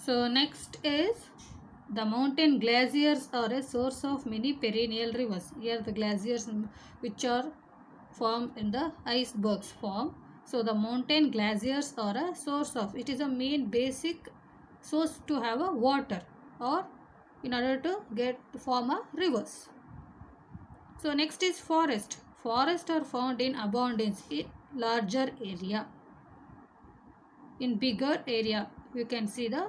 So next is the mountain glaciers are a source of many perennial rivers. Here the glaciers which are formed in the icebergs form. So the mountain glaciers are a source of, it is a main basic source to have a water or in order to get form a rivers. So next is forest. Forests are found in abundance in larger area. In bigger area you can see the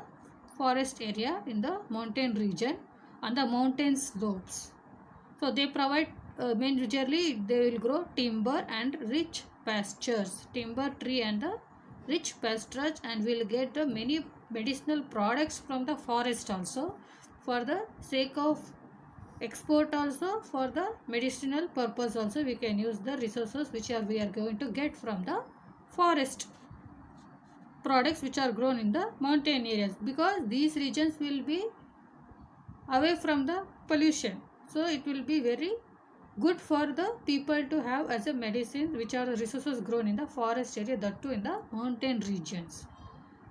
forest area in the mountain region and the mountain slopes. So they provide majorly they will grow timber and rich pastures, timber tree and the rich pasturage, and will get the many medicinal products from the forest also for the sake of export, also for the medicinal purpose also we can use the resources which we are going to get from the forest products which are grown in the mountain areas, because these regions will be away from the pollution, so it will be very good for the people to have as a medicine, which are the resources grown in the forest area, that too in the mountain regions.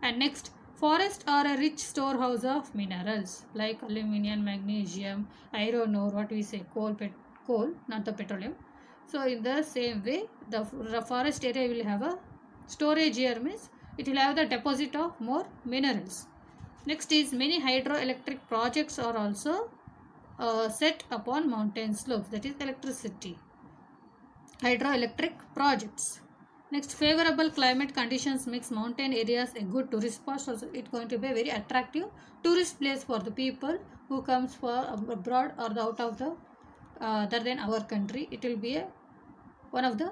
And next, forests are a rich storehouse of minerals like aluminum, magnesium, iron ore, what we say coal, not the petroleum. So in the same way, the forest area will have a storage here, means it will have the deposit of more minerals. Next is many hydroelectric projects are also set upon mountain slopes, that is electricity hydroelectric projects. Next, favorable climate conditions makes mountain areas a good tourist spot. So it's going to be a very attractive tourist place for the people who comes for abroad or the out of the other than our country. It will be one of the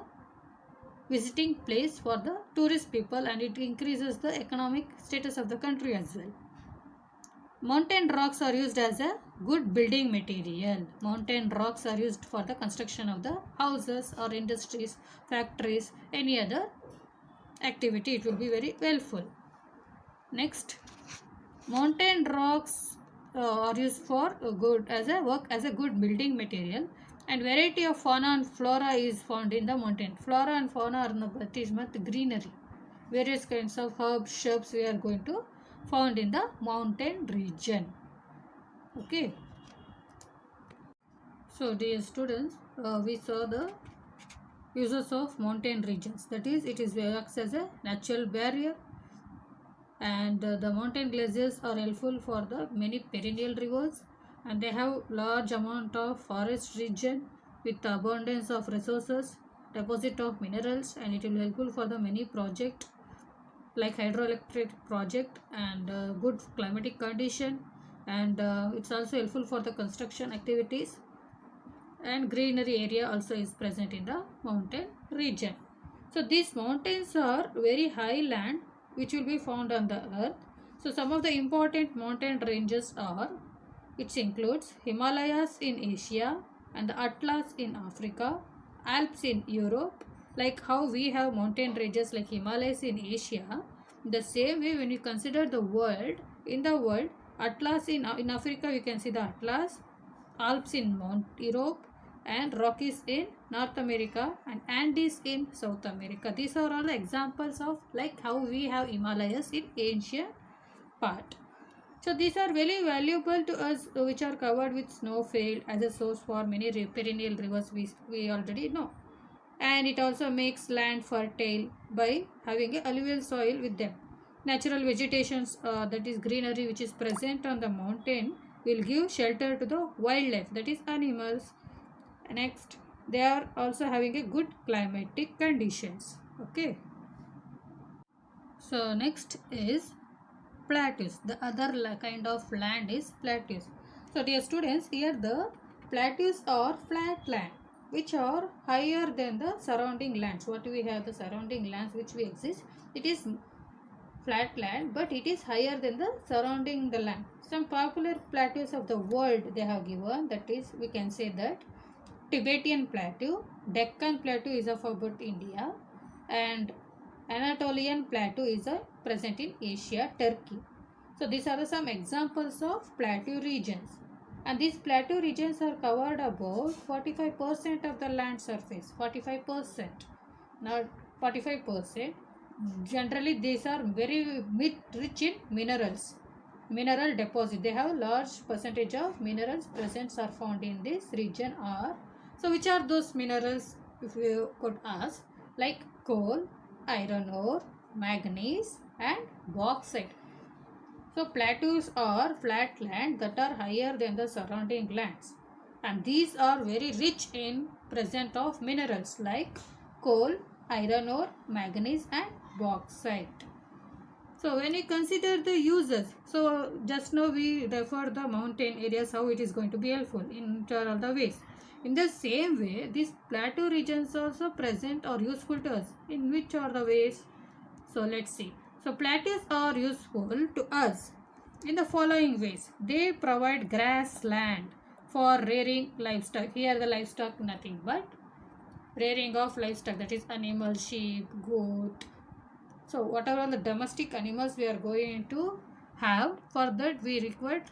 visiting place for the tourist people, and it increases the economic status of the country as well. Mountain rocks are used as a good building material. Mountain rocks are used for the construction of the houses or industries, factories, any other activity. It will be very helpful. Next, mountain rocks are used for good as a good building material, and variety of fauna and flora is found in the mountain. Flora and fauna are nothing but greenery. Various kinds of herbs, shrubs we are going to found in the mountain region. Okay, so dear students, we saw the uses of mountain regions, that is it is acts as a natural barrier, and the mountain glaciers are helpful for the many perennial rivers, and they have large amount of forest region with abundance of resources, deposit of minerals, and it will helpful for the many project like hydroelectric project and good climatic condition, and it's also helpful for the construction activities, and greenery area also is present in the mountain region. So these mountains are very high land which will be found on the earth. So some of the important mountain ranges are, it includes Himalayas in Asia and the Atlas in Africa, Alps in Europe. Like how we have mountain ranges like Himalayas in Asia, the same way when you consider the world, in the world, Atlas in Africa you can see the Atlas, Alps in Mount Europe, and Rockies in North America, and Andes in South America. These are all examples of like how we have Himalayas in Asia part. So these are very valuable to us, which are covered with snowfield as a source for many perennial rivers we already know. And it also makes land fertile by having a alluvial soil with them. Natural vegetations, that is greenery which is present on the mountain, will give shelter to the wildlife, that is animals. Next, they are also having a good climatic conditions. Okay. So next is plateaus. The other kind of land is plateaus. So dear students, here the plateaus are flat land which are higher than the surrounding lands. What we have, the surrounding lands which we exist, it is flat land, but it is higher than the surrounding the land. Some popular plateaus of the world they have given, that is we can say that Tibetan Plateau, Deccan Plateau is of about India, and Anatolian Plateau is present in Asia, Turkey. So these are some examples of plateau regions, and these plateau regions are covered about 45% of the land surface. 45%, not 45%. Generally, these are very rich in minerals. mineral deposit. They have large percentage of minerals present are found in this region. Are so which are those minerals, if you could ask? Like coal, iron ore, manganese and bauxite. So plateaus are flat land that are higher than the surrounding lands, and these are very rich in present of minerals like coal, iron ore, manganese and bauxite. So when you consider the uses, so just now we refer the mountain areas how it is going to be helpful in all the ways. In the same way, these plateau regions also present or useful to us. In which are the ways? So let's see. So plateaus are useful to us in the following ways. They provide grassland for rearing livestock. Here the livestock nothing but rearing of livestock, that is animal, sheep, goat. So whatever the domestic animals we are going to have, for that we require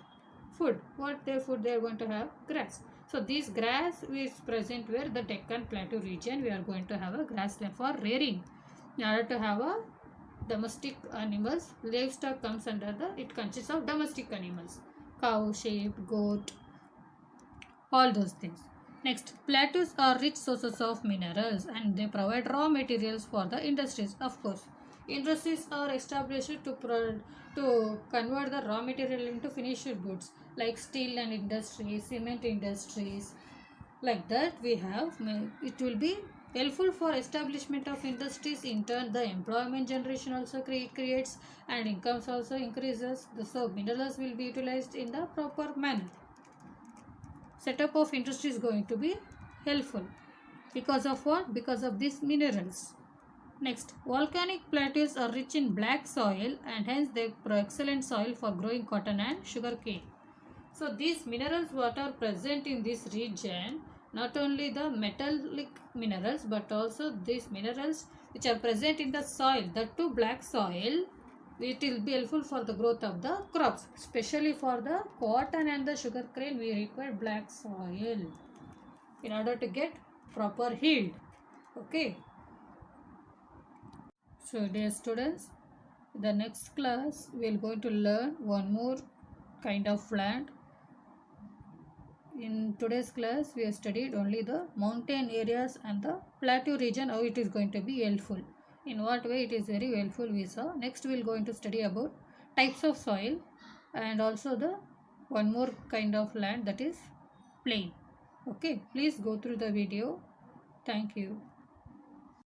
food. What their food they are going to have? Grass. So this grass is present where the Deccan Plateau region we are going to have a grassland for rearing. In order to have a domestic animals, livestock comes under the, it consists of domestic animals, cow, sheep, goat, all those things. Next, plateaus are rich sources of minerals and they provide raw materials for the industries. Of course, industries are established to convert the raw material into finished goods like steel and industries, cement industries. Like that, we have, it will be helpful for establishment of industries. In turn, the employment generation also creates and incomes also increases. So minerals will be utilized in the proper manner. Setup of industry is going to be helpful because of what? Because of these minerals. Next, volcanic plateaus are rich in black soil and hence they are excellent soil for growing cotton and sugarcane. So these minerals what are present in this region, not only the metallic minerals but also these minerals which are present in the soil, that too black soil, it will be helpful for the growth of the crops. Especially for the cotton and the sugarcane we require black soil in order to get proper yield. Okay. So dear students, the next class we are going to learn one more kind of land. In today's class we have studied only the mountain areas and the plateau region, how it is going to be helpful. In what way it is very helpful we saw. Next we will going to study about types of soil and also the one more kind of land, that is plain. Okay, please go through the video. Thank you.